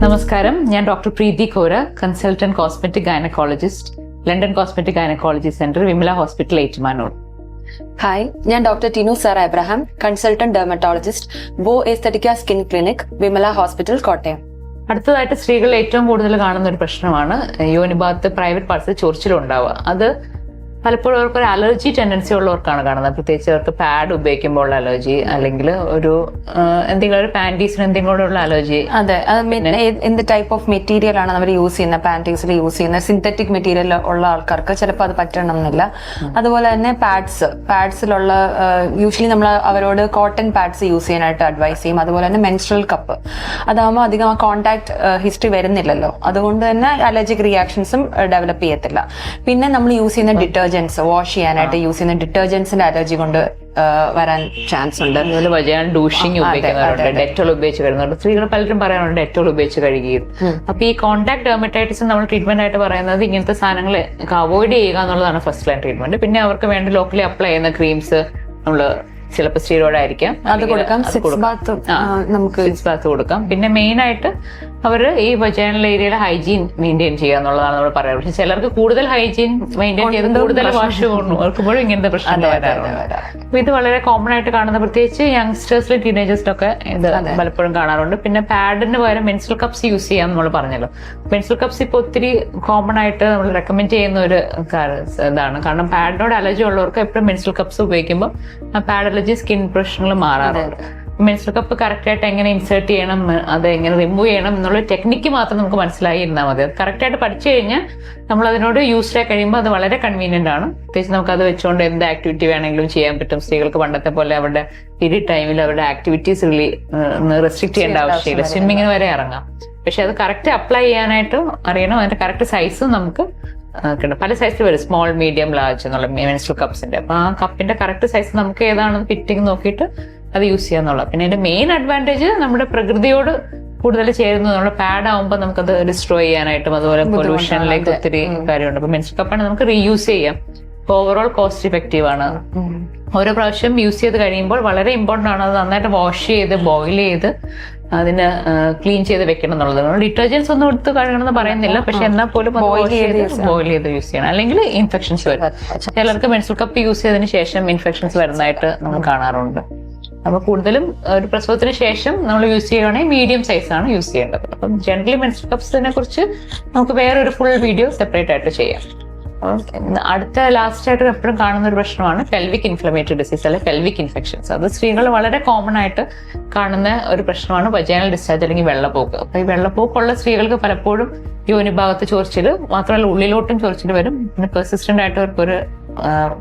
നമസ്കാരം, ഞാൻ doctor Preethi Kora, consultant cosmetic gynaecologist, London cosmetic gynaecology centre, Vimala hospital, Ettumanoor. Hi, ഞാൻ doctor Tinu Sara Abraham, consultant dermatologist, Beau Esthetica skin clinic, Vimala hospital, Kottayam. അടുത്തതായിട്ട് സ്ത്രീകൾ ഏറ്റവും കൂടുതൽ കാണുന്ന ഒരു പ്രശ്നമാണ് യോനിഭാഗത്ത് പ്രൈവറ്റ് പാർട്സിൽ ചൊറിച്ചിലുണ്ടാവുക. അത് പലപ്പോഴും അവർക്ക് ഒരു അലർജി ടെൻഡൻസി ഉള്ളവർക്കാണ് കാണുന്നത്. പ്രത്യേകിച്ച് അവർക്ക് പാഡ് ഉപയോഗിക്കുമ്പോൾ ഉള്ള അലർജി, അല്ലെങ്കിൽ ഒരു എന്തെങ്കിലും ഒരു പാൻറ്റീസിന് എന്തെങ്കിലും ഉള്ള അലർജി. അതെ, എന്ത് ടൈപ്പ് ഓഫ് മെറ്റീരിയൽ ആണ് അവർ യൂസ് ചെയ്യുന്ന, പാൻറ്റീസിൽ യൂസ് ചെയ്യുന്ന സിന്തറ്റിക് മെറ്റീരിയൽ ഉള്ള ആൾക്കാർക്ക് ചിലപ്പോൾ അത് പറ്റണമെന്നില്ല. അതുപോലെ തന്നെ പാഡ്സിലുള്ള യൂഷ്വലി നമ്മൾ അവരോട് കോട്ടൺ പാഡ്സ് യൂസ് ചെയ്യാനായിട്ട് അഡ്വൈസ് ചെയ്യും. അതുപോലെ തന്നെ മെൻസ്ട്രൽ കപ്പ്, അതാകുമ്പോൾ അധികം ആ കോൺടാക്ട് ഹിസ്റ്ററി വരുന്നില്ലല്ലോ, അതുകൊണ്ട് തന്നെ അലർജിക് റിയാക്ഷൻസും ഡെവലപ്പ് ചെയ്യത്തില്ല. പിന്നെ നമ്മൾ യൂസ് ചെയ്യുന്ന ഡിറ്റർജൻസ്, വാഷ് ചെയ്യാനായിട്ട് യൂസ് ചെയ്യുന്ന ഡിറ്റർജൻസിന്റെ അലർജി കൊണ്ട് വരാൻ ചാൻസ് ഉണ്ട്. അതുപോലെ വജൈനൽ ഡൂഷിംഗ് ഉപയോഗിക്കുന്നവരുണ്ട്, ഡെറ്റോൾ ഉപയോഗിച്ച് വരുന്നുണ്ട്. സ്ത്രീകൾ പലരും പറയാറുണ്ട് ഡെറ്റോൾ ഉപയോഗിച്ച് കഴുകിയത്. അപ്പൊ ഈ കോൺടാക്ട് ഡെർമറ്റൈറ്റിസ് നമ്മൾ ട്രീറ്റ്മെന്റ് ആയിട്ട് പറയുന്നത് ഇങ്ങനത്തെ സാധനങ്ങൾ അവോയ്ഡ് ചെയ്യുക എന്നുള്ളതാണ് ഫസ്റ്റ് ലൈൻ ട്രീറ്റ്മെന്റ്. പിന്നെ അവർക്ക് വേണ്ടി ലോക്കലി അപ്ലൈ ചെയ്യുന്ന ക്രീംസ് നമ്മള് ചിലപ്പോൾ സ്റ്റീറോയിഡ് ആയിരിക്കാം, അത് കൊടുക്കാം. നമുക്ക് സിക്സ് ബാത്ത് കൊടുക്കാം. പിന്നെ മെയിൻ ആയിട്ട് അവര് ഈ വജൈനൽ ഏരിയയിലെ ഹൈജീൻ മെയിൻറ്റെയിൻ ചെയ്യുക എന്നുള്ളതാണ് നമ്മൾ പറയാറ്. പക്ഷെ ചിലർക്ക് കൂടുതൽ ഹൈജീൻ മെയിൻറ്റെയിൻ ചെയ്ത് കൂടുതൽ വാഷ് ഓർക്കുമ്പോഴും ഇങ്ങനത്തെ പ്രശ്നങ്ങൾ വരാറുണ്ട്. അപ്പൊ ഇത് വളരെ കോമൺ ആയിട്ട് കാണുന്ന, പ്രത്യേകിച്ച് യങ്സ്റ്റേഴ്സിലും ടീനേജേഴ്സിലൊക്കെ ഇത് പലപ്പോഴും കാണാറുണ്ട്. പിന്നെ പാഡിന് പകരം മെൻസ്ട്രൽ കപ്സ് യൂസ് ചെയ്യാം നമ്മൾ പറഞ്ഞല്ലോ. മെൻസ്ട്രൽ കപ്സ് ഇപ്പൊ ഒത്തിരി കോമൺ ആയിട്ട് നമ്മൾ റെക്കമെൻഡ് ചെയ്യുന്ന ഒരു ഇതാണ്. കാരണം പാഡിനോട് അലർജി ഉള്ളവർക്ക് എപ്പോഴും മെൻസ്ട്രൽ കപ്സ് ഉപയോഗിക്കുമ്പോൾ ആ പാഡ് അലർജി സ്കിൻ പ്രശ്നങ്ങൾ മാറാറുണ്ട്. മെൻസ്ട്രൽ കപ്പ് കറക്റ്റ് ആയിട്ട് എങ്ങനെ ഇൻസേർട്ട് ചെയ്യണം, അത് എങ്ങനെ റിമൂവ് ചെയ്യണം എന്നുള്ള ടെക്നിക്ക് മാത്രം നമുക്ക് മനസ്സിലായിരുന്നാൽ മതി. അത് കറക്റ്റ് ആയിട്ട് പഠിച്ചു കഴിഞ്ഞാൽ നമ്മൾ അതിനോട് യൂസ്ഡ് ആയി കഴിയുമ്പോൾ അത് വളരെ കൺവീനിയന്റ് ആണ്. പ്രത്യേകിച്ച് നമുക്ക് അത് വെച്ചുകൊണ്ട് എന്ത് ആക്ടിവിറ്റി വേണമെങ്കിലും ചെയ്യാൻ പറ്റും. സ്ത്രീകൾക്ക് പണ്ടത്തെ പോലെ അവരുടെ പീരീഡ് ടൈമിൽ അവരുടെ ആക്ടിവിറ്റീസ് റെസ്ട്രിക്ട് ചെയ്യേണ്ട ആവശ്യമില്ല, സ്വിമ്മിങ്ങിന് വരെ ഇറങ്ങാം. പക്ഷെ അത് കറക്റ്റ് അപ്ലൈ ചെയ്യാനായിട്ട് അറിയണം. അതിന്റെ കറക്റ്റ് സൈസും നമുക്ക് പല സൈസിൽ വരും, സ്മോൾ, മീഡിയം, ലാർജ് എന്നുള്ള മെൻസ്ട്രൽ കപ്സിന്റെ. അപ്പൊ ആ കപ്പിന്റെ കറക്റ്റ് സൈസ് നമുക്ക് ഏതാണെന്ന് ഫിറ്റിംഗ് നോക്കിയിട്ട് അത് യൂസ് ചെയ്യാന്നുള്ളത്. പിന്നെ അതിന്റെ മെയിൻ അഡ്വാൻറ്റേജ് നമ്മുടെ പ്രകൃതിയോട് കൂടുതൽ ചേരുന്നു. നമ്മുടെ പാഡ് ആവുമ്പോൾ നമുക്കത് ഡിസ്ട്രോയ് ചെയ്യാനായിട്ടും അതുപോലെ പൊല്യൂഷനിലേക്ക് ഒത്തിരി കാര്യമുണ്ട്. അപ്പൊ മെൻസ്ട്രൽ കപ്പാണ് നമുക്ക് റീയൂസ് ചെയ്യാം. ഓവറോൾ കോസ്റ്റ് ഇഫക്റ്റീവ് ആണ്. ഓരോ പ്രാവശ്യം യൂസ് ചെയ്ത് കഴിയുമ്പോൾ വളരെ ഇമ്പോർട്ടൻ്റ് ആണ് അത് നന്നായിട്ട് വാഷ് ചെയ്ത് ബോയിൽ ചെയ്ത് അതിന് ക്ലീൻ ചെയ്ത് വെക്കണം എന്നുള്ളത്. ഡിറ്റർജൻസ് ഒന്നും എടുത്ത് കഴുകണമെന്ന് പറയുന്നില്ല, പക്ഷെ എന്നാൽ പോലും ബോയിൽ ചെയ്ത് യൂസ് ചെയ്യണം, അല്ലെങ്കിൽ ഇൻഫെക്ഷൻസ് വരും. ചിലർക്ക് മെൻസ്ട്രൽ കപ്പ് യൂസ് ചെയ്തതിന് ശേഷം ഇൻഫെക്ഷൻസ് വരുന്നതായിട്ട് നമ്മൾ കാണാറുണ്ട്. അപ്പൊ കൂടുതലും ഒരു പ്രസവത്തിന് ശേഷം നമ്മൾ യൂസ് ചെയ്യുകയാണെങ്കിൽ മീഡിയം സൈസ് ആണ് യൂസ് ചെയ്യേണ്ടത്. അപ്പം ജനറലി മെൻസ്ട്രൽ കപ്സിനെ കുറിച്ച് നമുക്ക് വേറൊരു ഫുൾ വീഡിയോ സെപ്പറേറ്റ് ആയിട്ട് ചെയ്യാം. അടുത്ത ലാസ്റ്റ് ആയിട്ട് എപ്പോഴും കാണുന്ന ഒരു പ്രശ്നമാണ് പെൽവിക് ഇൻഫ്ലമേറ്ററി ഡിസീസ്, അല്ലെങ്കിൽ പെൽവിക് ഇൻഫെക്ഷൻസ്. അത് സ്ത്രീകൾ വളരെ കോമൺ ആയിട്ട് കാണുന്ന ഒരു പ്രശ്നമാണ് വജൈനൽ ഡിസ്ചാർജ് അല്ലെങ്കിൽ വെള്ളപ്പോക്ക്. അപ്പൊ ഈ വെള്ളപ്പോക്കുള്ള സ്ത്രീകൾക്ക് പലപ്പോഴും യോനിഭാഗത്ത് ചൊറിച്ചിൽ മാത്രമല്ല ഉള്ളിലോട്ടും ചൊറിച്ചിൽ വരും. പിന്നെ പെർസിസ്റ്റന്റ് ആയിട്ട് അവർക്കൊരു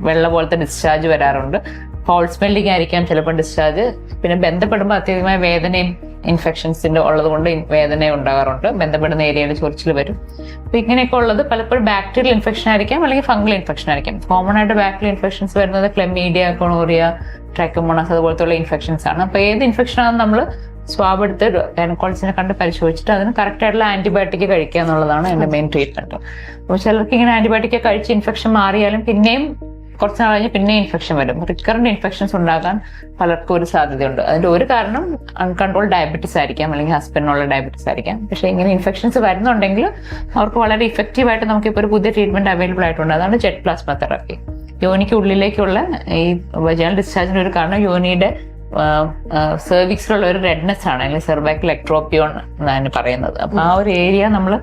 വെള്ള പോലത്തെ ഡിസ്ചാർജ് വരാറുണ്ട്. ഫൗൾ സ്മെല്ലിംഗ് ആയിരിക്കാം ചിലപ്പോൾ ഡിസ്ചാർജ്. പിന്നെ ബന്ധപ്പെടുമ്പോൾ അത്യധികമായ വേദനയും ഇൻഫെക്ഷൻസിന്റെ ഉള്ളത് കൊണ്ട് വേദനയും ഉണ്ടാകാറുണ്ട്. ബന്ധപ്പെടുന്ന ഏരിയയിൽ ചൊറിച്ചിൽ വരും. അപ്പൊ ഇങ്ങനെയൊക്കെ ഉള്ളത് പലപ്പോഴും ബാക്ടീരിയൽ ഇൻഫെക്ഷൻ ആയിരിക്കാം, അല്ലെങ്കിൽ ഫംഗൽ ഇൻഫെക്ഷൻ ആയിരിക്കാം. കോമൺ ആയിട്ട് ബാക്ടീരിയൽ ഇൻഫെക്ഷൻസ് വരുന്നത് ക്ലെമീഡിയ, കൊണോറിയ, ട്രൈക്കോമോണാസ് അതുപോലത്തെ ഇൻഫെക്ഷൻസ് ആണ്. അപ്പൊ ഏത് ഇൻഫെക്ഷൻ ആണെന്ന് നമ്മൾ സ്വാബ് എടുത്ത് ഗൈനക്കോളജിസ്റ്റിനെ കണ്ട് പരിശോധിച്ചിട്ട് അതിന് കറക്റ്റ് ആയിട്ടുള്ള ആന്റിബയോട്ടിക് കഴിക്കുക എന്നുള്ളതാണ് എന്റെ മെയിൻ ട്രീറ്റ്മെന്റ്. അപ്പോൾ ചിലർക്ക് ഇങ്ങനെ ആന്റിബയോട്ടിക് കഴിച്ച് ഇൻഫെക്ഷൻ മാറിയാലും പിന്നെയും കുറച്ച് നാൾ കഴിഞ്ഞ് പിന്നെ ഇൻഫെക്ഷൻ വരും. റിക്കറന്റ് ഇൻഫെക്ഷൻസ് ഉണ്ടാകാൻ പലർക്കും ഒരു സാധ്യതയുണ്ട്. അതിന്റെ ഒരു കാരണം അൺകൺട്രോൾ ഡയബറ്റീസ് ആയിരിക്കാം, അല്ലെങ്കിൽ ഹസ്ബൻഡിനുള്ള ഡയബറ്റീസ് ആയിരിക്കാം. പക്ഷേ ഇങ്ങനെ ഇൻഫെക്ഷൻസ് വരുന്നുണ്ടെങ്കിൽ അവർക്ക് വളരെ ഇഫക്റ്റീവ് ആയിട്ട് നമുക്കിപ്പോൾ ഒരു പുതിയ ട്രീറ്റ്മെന്റ് അവൈലബിൾ ആയിട്ടുണ്ട്. അതാണ് ജെറ്റ് പ്ലാസ്മ തെറാപ്പി. യോനിക്ക് ഉള്ളിലേക്കുള്ള ഈ വജൈനൽ ഡിസ്ചാർജിന്റെ ഒരു കാരണം യോനിയുടെ സെർവിക്സിലുള്ള ഒരു റെഡ്നെസ് ആണ്, അല്ലെങ്കിൽ സെർവൈക്കൽ എക്ട്രോപ്പിയോൺ എന്നാണ് പറയുന്നത്. അപ്പൊ ആ ഒരു ഏരിയ നമ്മൾ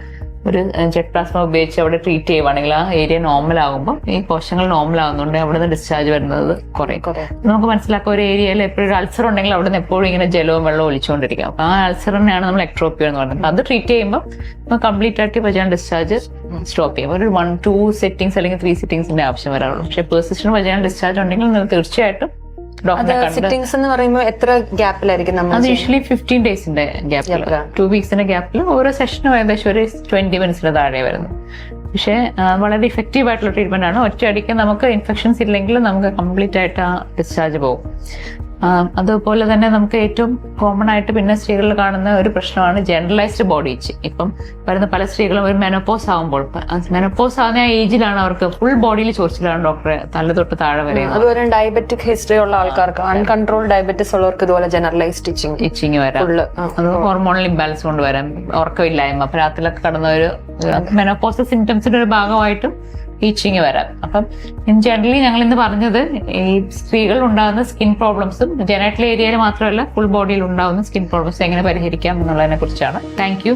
ഒരു ജെറ്റ് പ്ലാസ്മ ഉപയോഗിച്ച് അവിടെ ട്രീറ്റ് ചെയ്യുവാണെങ്കിൽ ആ ഏരിയ നോർമൽ ആകുമ്പോൾ ഈ കോശങ്ങൾ നോർമൽ ആകുന്നുണ്ട്, അവിടെ നിന്ന് ഡിസ്ചാർജ് വരുന്നത് കുറയും. നമുക്ക് മനസ്സിലാക്കുക ഒരു ഏരിയയിൽ എപ്പോഴും ഒരു അൾസർ ഉണ്ടെങ്കിൽ അവിടെ നിന്ന് എപ്പോഴും ഇങ്ങനെ ജലവും വെള്ളവും ഒലിച്ചുകൊണ്ടിരിക്കും. അപ്പൊ ആ അൾസറിനെയാണ് നമ്മൾ എക്ട്രോപ്പിയോ എന്ന് പറയുന്നത്. അത് ട്രീറ്റ് ചെയ്യുമ്പോൾ കംപ്ലീറ്റ് ആയിട്ട് വജൈനൽ ഡിസ്ചാർജ് സ്റ്റോപ്പ് ചെയ്യും. ഒരു 1-2 സെറ്റിംഗ്സ് അല്ലെങ്കിൽ 3 സെറ്റിംഗ്സിന്റെ ആവശ്യം വരാറുള്ളൂ. പക്ഷേ പെർസിസ്റ്റന്റ് വജൈനൽ ഡിസ്ചാർജ് ഉണ്ടെങ്കിൽ നിങ്ങൾ തീർച്ചയായിട്ടും സിറ്റിംഗ്സ് എന്ന് പറയുമ്പോൾ എത്ര ഗ്യാപ്പിലായിരിക്കും? അത് യൂഷ്വലി 15 ഡേയ്സിന്റെ ഗ്യാപ്പിൽ, 2 വീക്സിന്റെ ഗ്യാപ്പിൽ ഓരോ സെഷനും ഏകദേശം ഒരു 20 മിനിറ്റ്സിന് താഴെ വരുന്നു. പക്ഷേ വളരെ ഇഫക്റ്റീവ് ആയിട്ടുള്ള ട്രീറ്റ്മെന്റ് ആണ്. ഒറ്റയടിക്ക് നമുക്ക് ഇൻഫെക്ഷൻസ് ഇല്ലെങ്കിൽ നമുക്ക് കംപ്ലീറ്റ് ആയിട്ട് ആ ഡിസ്ചാർജ് പോകും. അതുപോലെ തന്നെ നമുക്ക് ഏറ്റവും കോമൺ ആയിട്ട് പിന്നെ സ്ത്രീകളിൽ കാണുന്ന ഒരു പ്രശ്നമാണ് ജനറലൈസ്ഡ് ബോഡി ഇച്ച്. ഇപ്പം വരുന്ന പല സ്ത്രീകളും ഒരു മെനോപോസ് ആകുമ്പോൾ, മെനോപോസ് ആകുന്ന ആ ഏജിലാണ് അവർക്ക് ഫുൾ ബോഡിയിൽ ചോദിച്ചിട്ടാണ് ഡോക്ടറെ തല തൊട്ട് താഴെ വരെ. അതുപോലെ ഡയബറ്റിക് ഹിസ്റ്ററി ഉള്ള ആൾക്കാർക്ക്, അൺകൺട്രോൾ ഡയബറ്റിസ് ഉള്ളവർക്ക് ഇതുപോലെ ജനറലൈസ്ഡ് ഇച്ചിങ് വരാം. അത് ഹോർമോണൽ ഇംബാലൻസ് കൊണ്ട് വരാം, ഉറക്കമില്ലായ്മ, അപ്പൊ രാത്രിയിലൊക്കെ കടന്ന ഒരു മെനോപോസ് സിംറ്റംസിന്റെ ഒരു ഭാഗമായിട്ടും ഈച്ചിങ് വരാം. അപ്പം ജനറലി ഞങ്ങൾ ഇന്ന് പറഞ്ഞത് ഈ സ്ത്രീകൾ ഉണ്ടാകുന്ന സ്കിൻ പ്രോബ്ലംസും ജെനറ്റൽ ഏരിയയിൽ മാത്രമല്ല ഫുൾ ബോഡിയിൽ ഉണ്ടാകുന്ന സ്കിൻ പ്രോബ്ലംസ് എങ്ങനെ പരിഹരിക്കാം എന്നുള്ളതിനെ കുറിച്ചാണ്. Thank you.